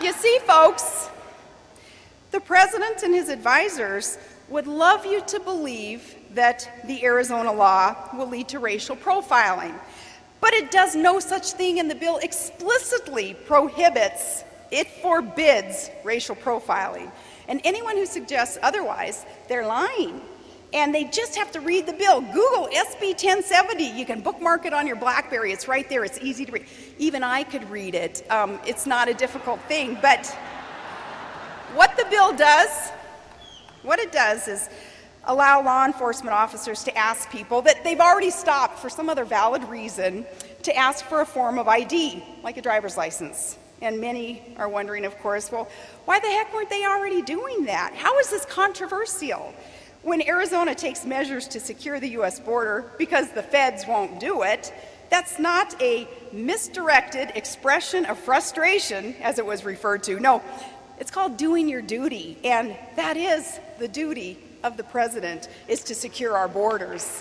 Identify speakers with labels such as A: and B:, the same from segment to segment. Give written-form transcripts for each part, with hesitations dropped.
A: You see, folks, the president and his advisors would love you to believe that the Arizona law will lead to racial profiling. But it does no such thing, and the bill explicitly prohibits, it forbids racial profiling. And anyone who suggests otherwise, they're lying. And they just have to read the bill. Google SB 1070. You can bookmark it on your BlackBerry. It's right there. It's easy to read. Even I could read it. It's not a difficult thing. But what the bill does, what it does is allow law enforcement officers to ask people that they've already stopped for some other valid reason to ask for a form of ID, like a driver's license. And many are wondering, of course, well, why the heck weren't they already doing that? How is this controversial? When Arizona takes measures to secure the U.S. border because the feds won't do it, that's not a misdirected expression of frustration, as it was referred to. No, it's called doing your duty, and that is the duty of the president, is to secure our borders.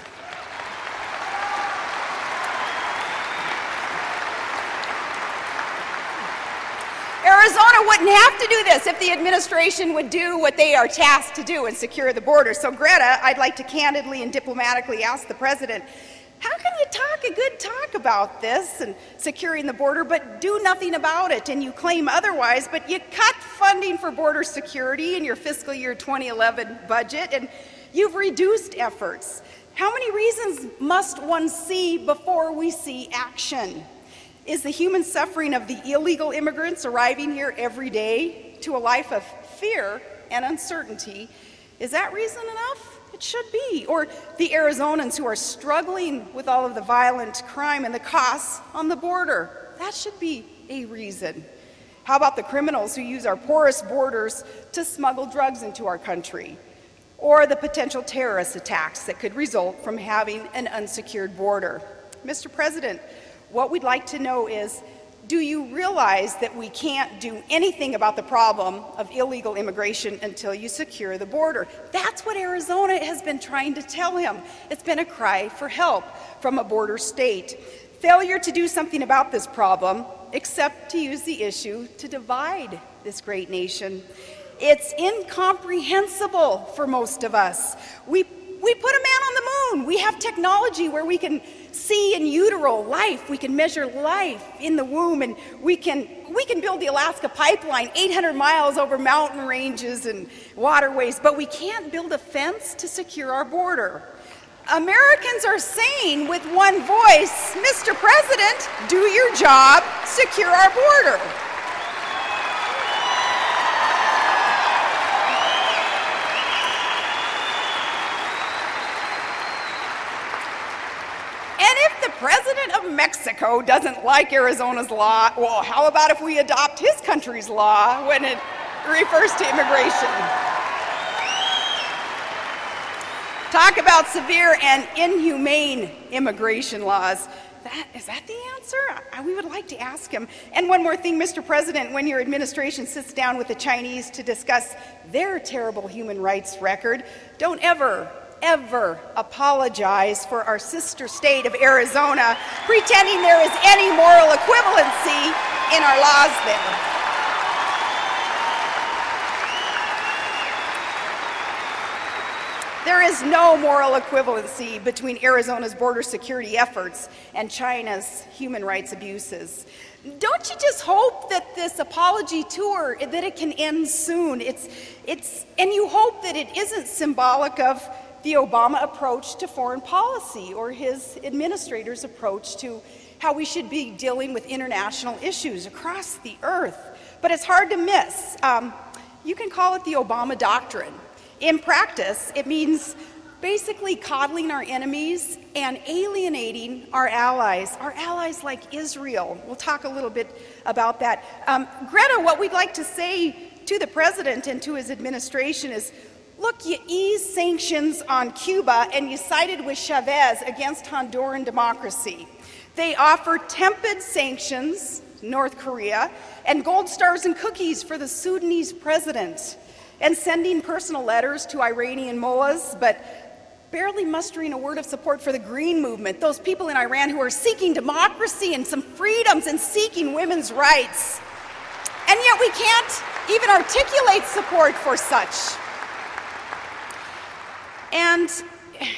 A: Arizona wouldn't have to do this if the administration would do what they are tasked to do and secure the border. So Greta, I'd like to candidly and diplomatically ask the president, how can you talk a good talk about this and securing the border but do nothing about it? And you claim otherwise, but you cut funding for border security in your fiscal year 2011 budget, and you've reduced efforts. How many reasons must one see before we see action? Is the human suffering of the illegal immigrants arriving here every day to a life of fear and uncertainty, is that reason enough? It should be. Or the Arizonans who are struggling with all of the violent crime and the costs on the border, that should be a reason. How about the criminals who use our porous borders to smuggle drugs into our country? Or the potential terrorist attacks that could result from having an unsecured border? Mr. President, what we'd like to know is, do you realize that we can't do anything about the problem of illegal immigration until you secure the border? That's what Arizona has been trying to tell him. It's been a cry for help from a border state. Failure to do something about this problem, except to use the issue to divide this great nation. It's incomprehensible for most of us. We put a man on the moon. We have technology where we can see in utero life. We can measure life in the womb, and we can build the Alaska pipeline 800 miles over mountain ranges and waterways, but we can't build a fence to secure our border. Americans are saying with one voice, Mr. President, do your job, secure our border. President of Mexico doesn't like Arizona's law. Well, how about if we adopt his country's law when it refers to immigration? Talk about severe and inhumane immigration laws. Is that the answer? We would like to ask him. And one more thing, Mr. President, when your administration sits down with the Chinese to discuss their terrible human rights record, don't ever apologize for our sister state of Arizona, pretending there is any moral equivalency in our laws there. There is no moral equivalency between Arizona's border security efforts and China's human rights abuses. Don't you just hope that this apology tour, that it can end soon? And you hope that it isn't symbolic of the Obama approach to foreign policy or his administrator's approach to how we should be dealing with international issues across the earth. But it's hard to miss. You can call it the Obama doctrine. In practice, it means basically coddling our enemies and alienating our allies like Israel. We'll talk a little bit about that. Greta, what we'd like to say to the president and to his administration is, look, you eased sanctions on Cuba and you sided with Chavez against Honduran democracy. They offer tepid sanctions, North Korea, and gold stars and cookies for the Sudanese president, and sending personal letters to Iranian mullahs, but barely mustering a word of support for the Green Movement, those people in Iran who are seeking democracy and some freedoms and seeking women's rights. And yet we we can't even articulate support for such. And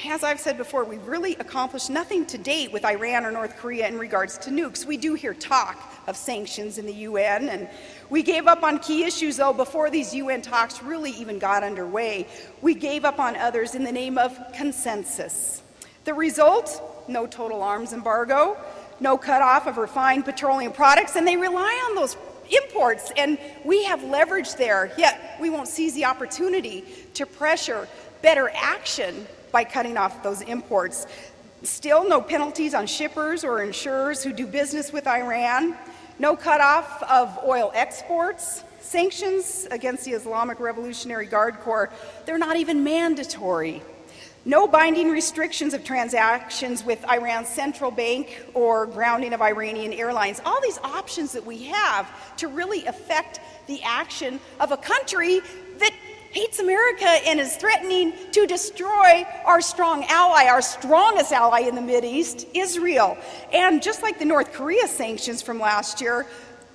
A: as I've said before, we've really accomplished nothing to date with Iran or North Korea in regards to nukes. We do hear talk of sanctions in the UN, and we gave up on key issues, though, before these UN talks really even got underway. We gave up on others in the name of consensus. The result? No total arms embargo, no cutoff of refined petroleum products, and they rely on those imports, and we have leverage there, yet we won't seize the opportunity to pressure better action by cutting off those imports. Still, no penalties on shippers or insurers who do business with Iran, no cutoff of oil exports, sanctions against the Islamic Revolutionary Guard Corps, they're not even mandatory. No binding restrictions of transactions with Iran's central bank or grounding of Iranian airlines. All these options that we have to really affect the action of a country that hates America and is threatening to destroy our strong ally, our strongest ally in the Mideast, Israel. And just like the North Korea sanctions from last year,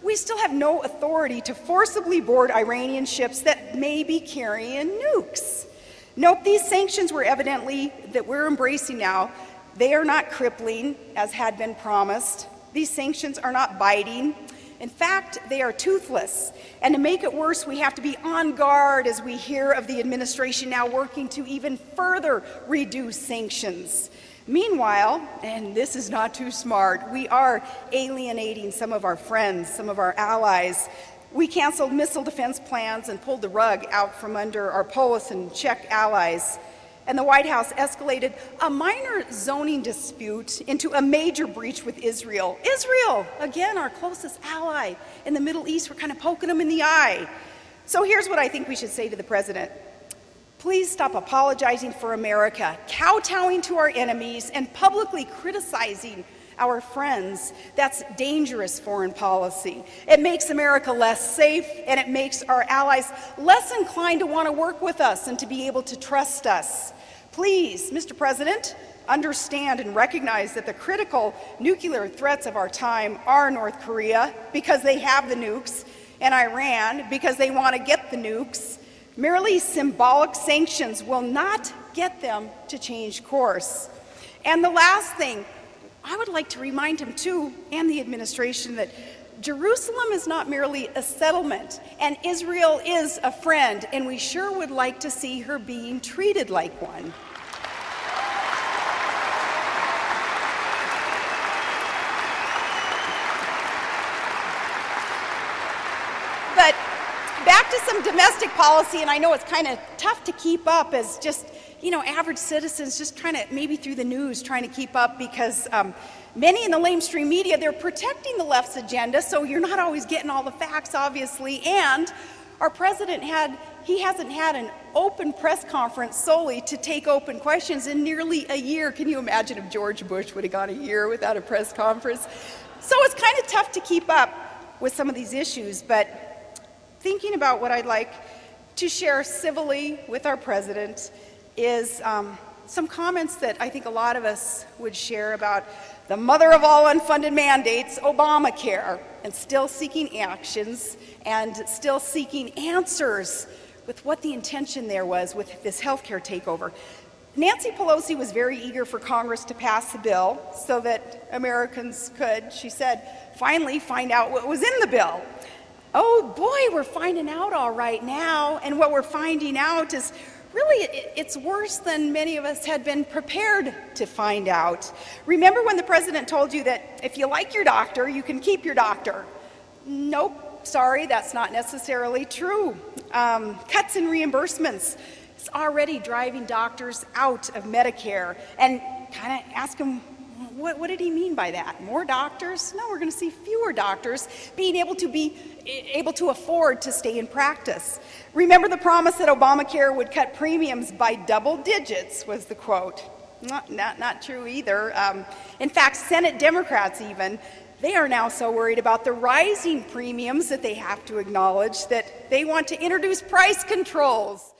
A: we still have no authority to forcibly board Iranian ships that may be carrying nukes. Nope, these sanctions were evidently, that we're embracing now, they are not crippling, as had been promised. These sanctions are not biting. In fact, they are toothless. And to make it worse, we have to be on guard as we hear of the administration now working to even further reduce sanctions. Meanwhile, and this is not too smart, we are alienating some of our friends, some of our allies. We canceled missile defense plans and pulled the rug out from under our Polish and Czech allies. And the White House escalated a minor zoning dispute into a major breach with Israel. Israel, again, our closest ally in the Middle East, we're kind of poking them in the eye. So here's what I think we should say to the president. Please stop apologizing for America, kowtowing to our enemies, and publicly criticizing our friends. That's dangerous foreign policy. It makes America less safe, and it makes our allies less inclined to want to work with us and to be able to trust us. Please, Mr. President, understand and recognize that the critical nuclear threats of our time are North Korea, because they have the nukes, and Iran, because they want to get the nukes. Merely symbolic sanctions will not get them to change course. And the last thing, I would like to remind him too, and the administration, that Jerusalem is not merely a settlement, and Israel is a friend, and we sure would like to see her being treated like one. But back to some domestic policy, and I know it's kind of tough to keep up as just, average citizens just trying to, maybe through the news, trying to keep up, because many in the lamestream media, they're protecting the left's agenda, so you're not always getting all the facts, obviously. And our president hasn't had an open press conference solely to take open questions in nearly a year. Can you imagine if George Bush would have gone a year without a press conference? So it's kind of tough to keep up with some of these issues, but thinking about what I'd like to share civilly with our president is some comments that I think a lot of us would share about the mother of all unfunded mandates, Obamacare, and still seeking actions and still seeking answers with what the intention there was with this healthcare takeover. Nancy Pelosi was very eager for Congress to pass the bill so that Americans could, she said, finally find out what was in the bill. Oh boy, we're finding out all right now, and what we're finding out is really, it's worse than many of us had been prepared to find out. Remember when the president told you that if you like your doctor, you can keep your doctor? Nope, sorry, that's not necessarily true. Cuts in reimbursements is already driving doctors out of Medicare, and kind of ask them, what did he mean by that? More doctors? No, we're going to see fewer doctors being able to afford to stay in practice. Remember the promise that Obamacare would cut premiums by double digits, was the quote. Not true either. In fact, Senate Democrats even, they are now so worried about the rising premiums that they have to acknowledge that they want to introduce price controls.